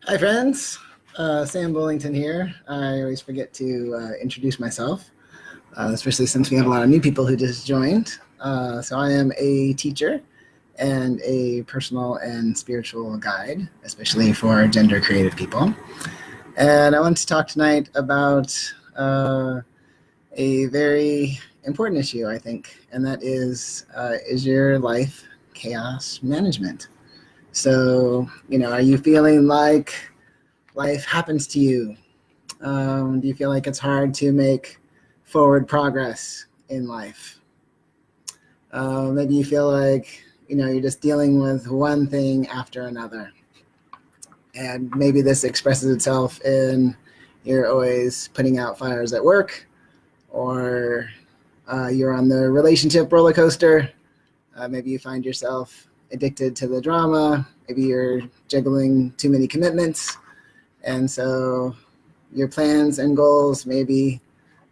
Hi, friends. Sam Bullington here. I always forget to introduce myself, especially since we have a lot of new people who just joined. So I am a teacher and a personal and spiritual guide, especially for gender creative people. And I want to talk tonight about a very important issue, I think, and that is your life chaos management? So, are you feeling like life happens to you? Do you feel like it's hard to make forward progress in life? Maybe you feel like, you're just dealing with one thing after another. And maybe this expresses itself in you're always putting out fires at work, or you're on the relationship roller coaster. Maybe you find yourself addicted to the drama. Maybe you're juggling too many commitments. And so your plans and goals maybe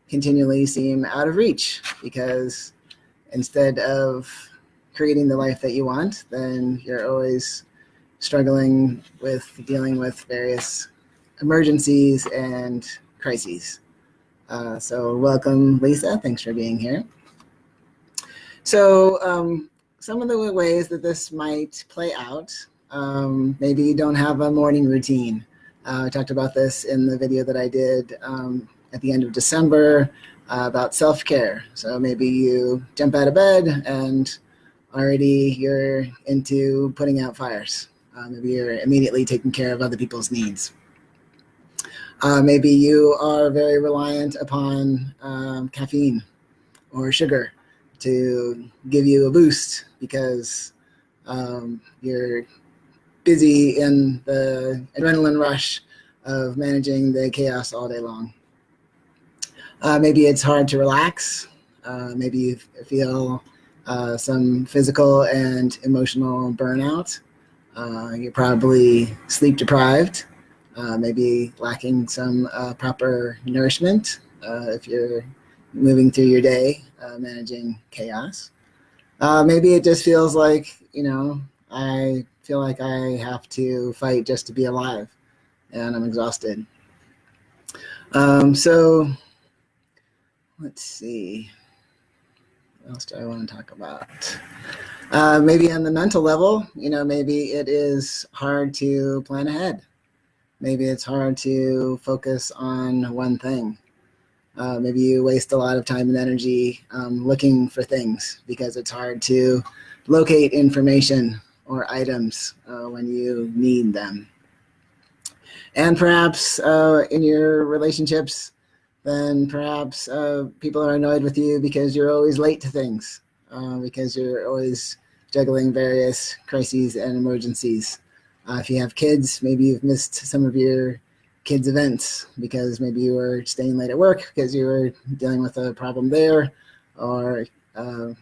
continually seem out of reach because instead of creating the life that you want, then you're always struggling with dealing with various emergencies and crises. So welcome, Lisa. Thanks for being here. So some of the ways that this might play out, maybe you don't have a morning routine. I talked about this in the video that I did at the end of December about self-care. So maybe you jump out of bed and already you're into putting out fires. Maybe you're immediately taking care of other people's needs. Maybe you are very reliant upon caffeine or sugar to give you a boost because you're busy in the adrenaline rush of managing the chaos all day long. Maybe it's hard to relax. Maybe you feel some physical and emotional burnout. You're probably sleep deprived, maybe lacking some proper nourishment if you're moving through your day, managing chaos. Maybe it just feels like, I feel like I have to fight just to be alive and I'm exhausted. So let's see. What else do I want to talk about? Maybe on the mental level, maybe it is hard to plan ahead. Maybe it's hard to focus on one thing. Maybe you waste a lot of time and energy looking for things because it's hard to locate information or items when you need them. And perhaps in your relationships, then perhaps people are annoyed with you because you're always late to things, because you're always juggling various crises and emergencies. If you have kids, maybe you've missed some of your kids' events because maybe you were staying late at work because you were dealing with a problem there, or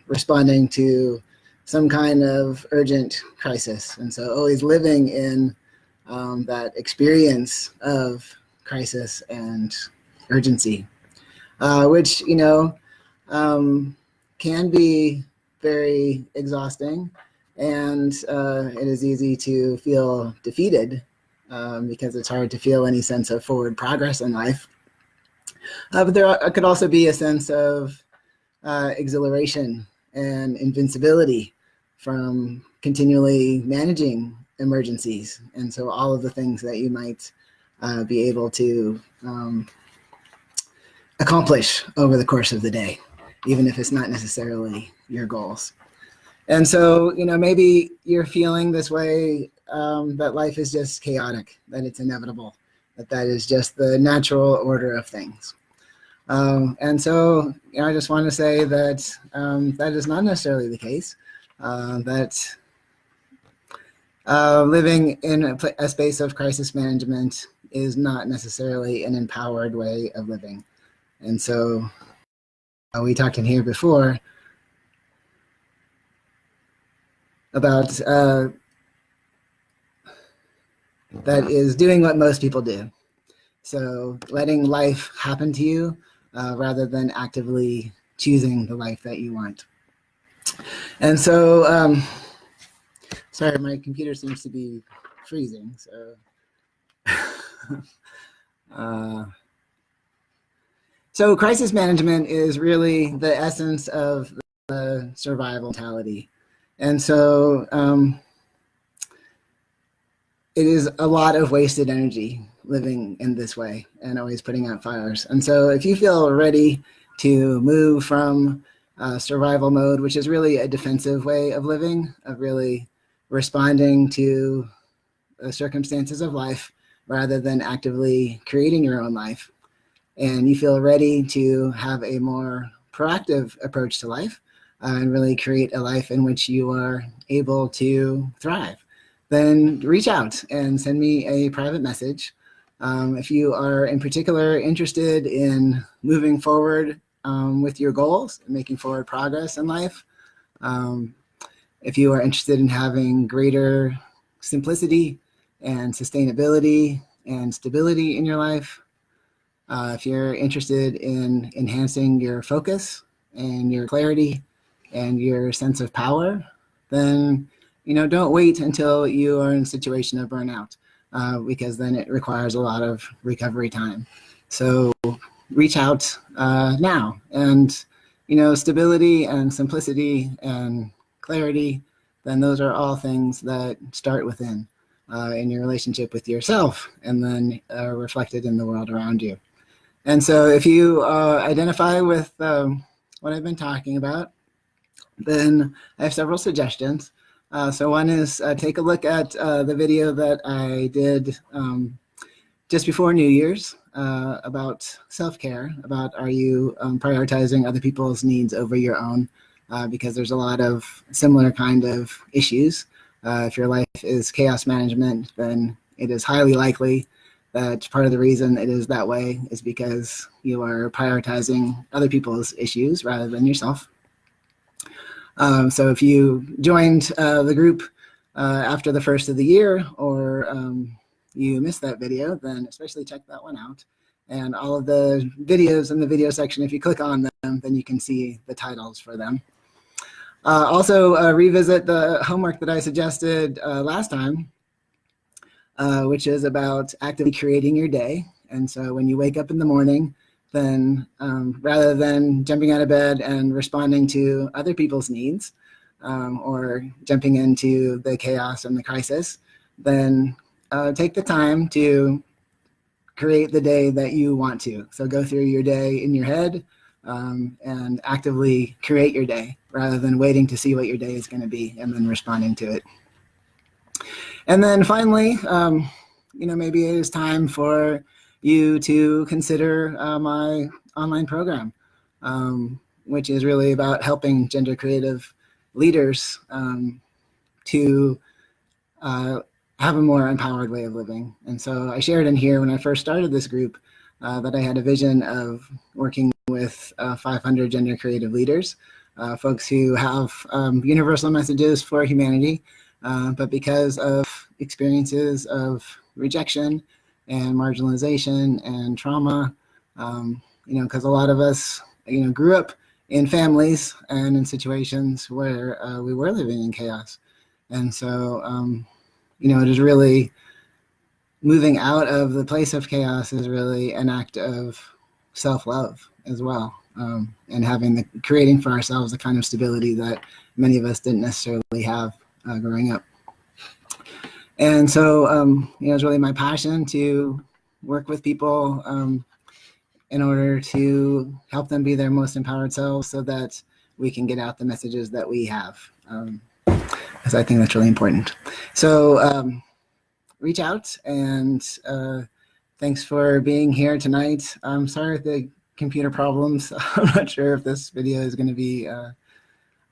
responding to some kind of urgent crisis. And so always living in that experience of crisis and urgency, which, can be very exhausting. And it is easy to feel defeated because it's hard to feel any sense of forward progress in life. But there could also be a sense of exhilaration and invincibility from continually managing emergencies. And so all of the things that you might be able to accomplish over the course of the day, even if it's not necessarily your goals. And so, maybe you're feeling this way, that life is just chaotic, that it's inevitable, that is just the natural order of things. And so, I just want to say that that is not necessarily the case, that living in a space of crisis management is not necessarily an empowered way of living. And so we talked in here before about that is doing what most people do. So letting life happen to you rather than actively choosing the life that you want. And so, sorry, my computer seems to be freezing. So So crisis management is really the essence of the survival mentality. And so it is a lot of wasted energy living in this way and always putting out fires. And so if you feel ready to move from survival mode, which is really a defensive way of living, of really responding to the circumstances of life rather than actively creating your own life, and you feel ready to have a more proactive approach to life and really create a life in which you are able to thrive, then reach out and send me a private message. If you are in particular interested in moving forward with your goals and making forward progress in life, if you are interested in having greater simplicity and sustainability and stability in your life, if you're interested in enhancing your focus and your clarity and your sense of power, then don't wait until you are in a situation of burnout, because then it requires a lot of recovery time. So reach out now. And stability and simplicity and clarity, then those are all things that start within in your relationship with yourself and then reflected in the world around you. And so if you identify with what I've been talking about, then I have several suggestions. So one is take a look at the video that I did just before New Year's about self-care, about are you prioritizing other people's needs over your own, because there's a lot of similar kind of issues. If your life is chaos management, then it is highly likely that part of the reason it is that way is because you are prioritizing other people's issues rather than yourself. So if you joined the group after the first of the year, or you missed that video, then especially check that one out. And all of the videos in the video section, if you click on them, then you can see the titles for them. Also revisit the homework that I suggested last time, which is about actively creating your day. And so when you wake up in the morning, then rather than jumping out of bed and responding to other people's needs or jumping into the chaos and the crisis, then take the time to create the day that you want to. So go through your day in your head and actively create your day rather than waiting to see what your day is going to be and then responding to it. And then finally, maybe it is time for you to consider my online program, which is really about helping gender creative leaders to have a more empowered way of living. And so I shared in here when I first started this group that I had a vision of working with 500 gender creative leaders, folks who have universal messages for humanity, but because of experiences of rejection and marginalization and trauma, because a lot of us, grew up in families and in situations where we were living in chaos. And so, it is really moving out of the place of chaos is really an act of self-love as well, and creating for ourselves the kind of stability that many of us didn't necessarily have growing up. And so, it's really my passion to work with people in order to help them be their most empowered selves so that we can get out the messages that we have, because I think that's really important. So reach out, and thanks for being here tonight. I'm sorry for the computer problems. I'm not sure if this video is going to be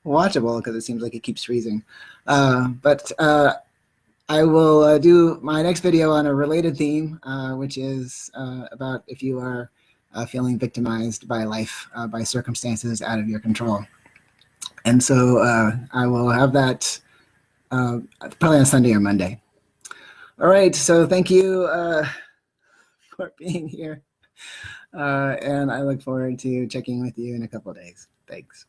watchable because it seems like it keeps freezing. But I will do my next video on a related theme, which is about if you are feeling victimized by life, by circumstances out of your control. And so I will have that probably on Sunday or Monday. All right, so thank you for being here. And I look forward to checking with you in a couple of days. Thanks.